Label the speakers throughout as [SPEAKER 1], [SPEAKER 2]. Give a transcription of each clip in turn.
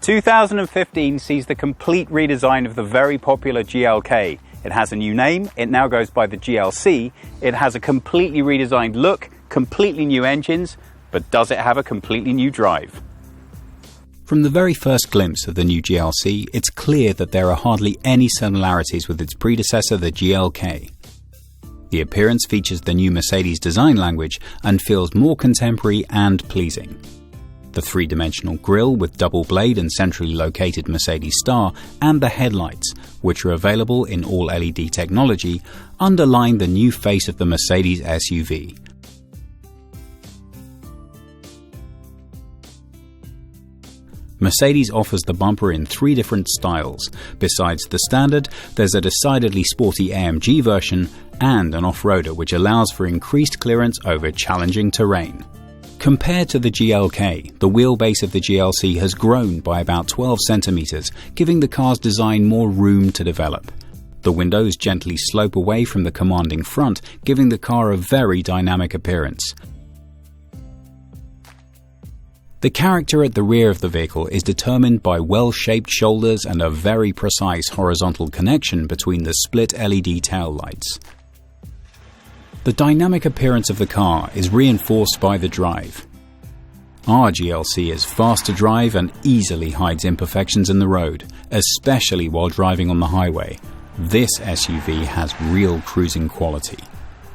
[SPEAKER 1] ...2015 sees the complete redesign of the very popular GLK. It has a new name, it now goes by the GLC, it has a completely redesigned look, completely new engines, but does it have a completely new drive?
[SPEAKER 2] From the very first glimpse of the new GLC, it's clear that there are hardly any similarities with its predecessor, the GLK. The appearance features the new Mercedes design language and feels more contemporary and pleasing. The three-dimensional grille with double blade and centrally located Mercedes star and the headlights, which are available in all LED technology, underline the new face of the Mercedes SUV. Mercedes offers the bumper in three different styles. Besides the standard, there's a decidedly sporty AMG version and an off-roader which allows for increased clearance over challenging terrain. Compared to the GLK, the wheelbase of the GLC has grown by about 12 centimeters, giving the car's design more room to develop. The windows gently slope away from the commanding front, giving the car a very dynamic appearance. The character at the rear of the vehicle is determined by well-shaped shoulders and a very precise horizontal connection between the split LED tail lights. The dynamic appearance of the car is reinforced by the drive. Our GLC is fast to drive and easily hides imperfections in the road, especially while driving on the highway. This SUV has real cruising quality.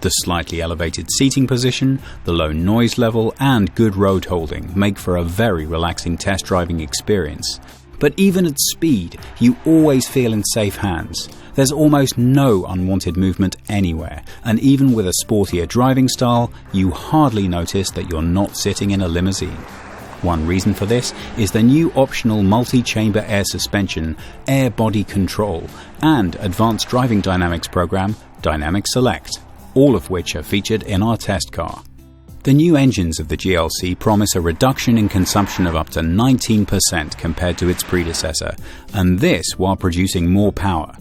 [SPEAKER 2] The slightly elevated seating position, the low noise level, and good road holding make for a very relaxing test driving experience. But even at speed, you always feel in safe hands. There's almost no unwanted movement anywhere, and even with a sportier driving style, you hardly notice that you're not sitting in a limousine. One reason for this is the new optional multi-chamber air suspension, air body control, and advanced driving dynamics program, Dynamic Select, all of which are featured in our test car. The new engines of the GLC promise a reduction in consumption of up to 19% compared to its predecessor, and this while producing more power.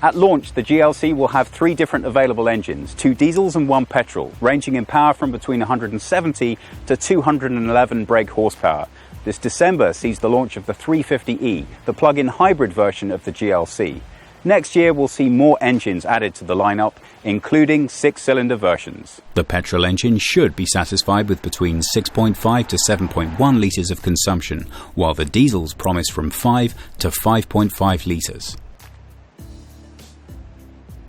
[SPEAKER 1] At launch, the GLC will have three different available engines, 2 diesels and 1 petrol, ranging in power from between 170 to 211 brake horsepower. This December sees the launch of the 350e, the plug-in hybrid version of the GLC. Next year, we'll see more engines added to the lineup, including 6-cylinder versions.
[SPEAKER 2] The petrol engine should be satisfied with between 6.5 to 7.1 litres of consumption, while the diesels promise from 5 to 5.5 litres.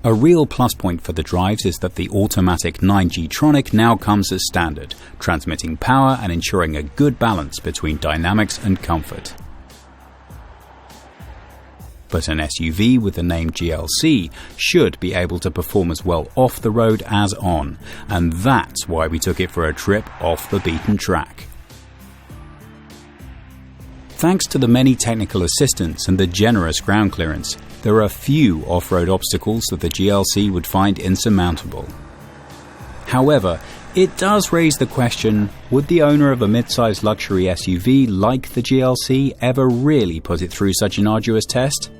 [SPEAKER 2] A real plus point for the drives is that the automatic 9G-tronic now comes as standard, transmitting power and ensuring a good balance between dynamics and comfort. But an SUV with the name GLC should be able to perform as well off the road as on, and that's why we took it for a trip off the beaten track. Thanks to the many technical assistance and the generous ground clearance, there are few off-road obstacles that the GLC would find insurmountable. However, it does raise the question, would the owner of a mid-sized luxury SUV like the GLC ever really put it through such an arduous test?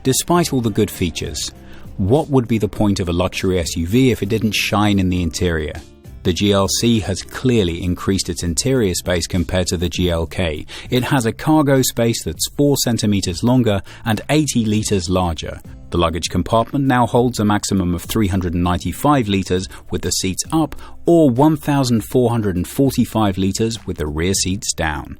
[SPEAKER 2] Despite all the good features, what would be the point of a luxury SUV if it didn't shine in the interior? The GLC has clearly increased its interior space compared to the GLK. It has a cargo space that's 4 centimeters longer and 80 liters larger. The luggage compartment now holds a maximum of 395 liters with the seats up, or 1,445 liters with the rear seats down.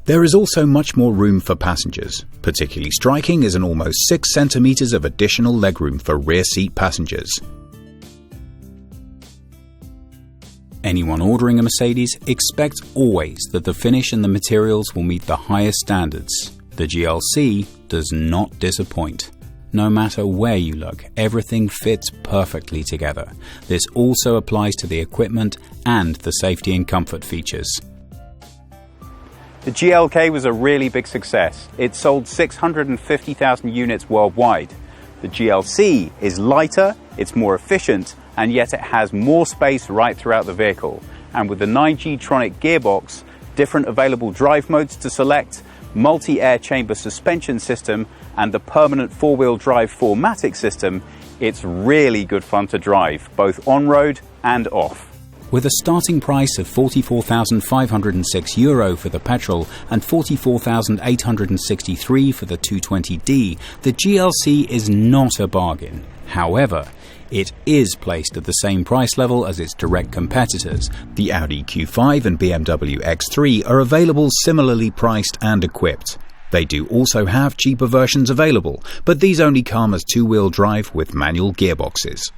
[SPEAKER 2] There is also much more room for passengers. Particularly striking is an almost 6 centimeters of additional legroom for rear seat passengers. Anyone ordering a Mercedes expects always that the finish and the materials will meet the highest standards. The GLC does not disappoint. No matter where you look, everything fits perfectly together. This also applies to the equipment and the safety and comfort features.
[SPEAKER 1] The GLK was a really big success. It sold 650,000 units worldwide. The GLC is lighter, it's more efficient, and yet it has more space right throughout the vehicle. And with the 9G-tronic gearbox, different available drive modes to select, multi-air chamber suspension system, and the permanent four-wheel drive 4Matic system, it's really good fun to drive, both on-road and off.
[SPEAKER 2] With a starting price of €44,506 for the petrol and €44,863 for the 220D, the GLC is not a bargain. However, it is placed at the same price level as its direct competitors. The Audi Q5 and BMW X3 are available similarly priced and equipped. They do also have cheaper versions available, but these only come as two-wheel drive with manual gearboxes.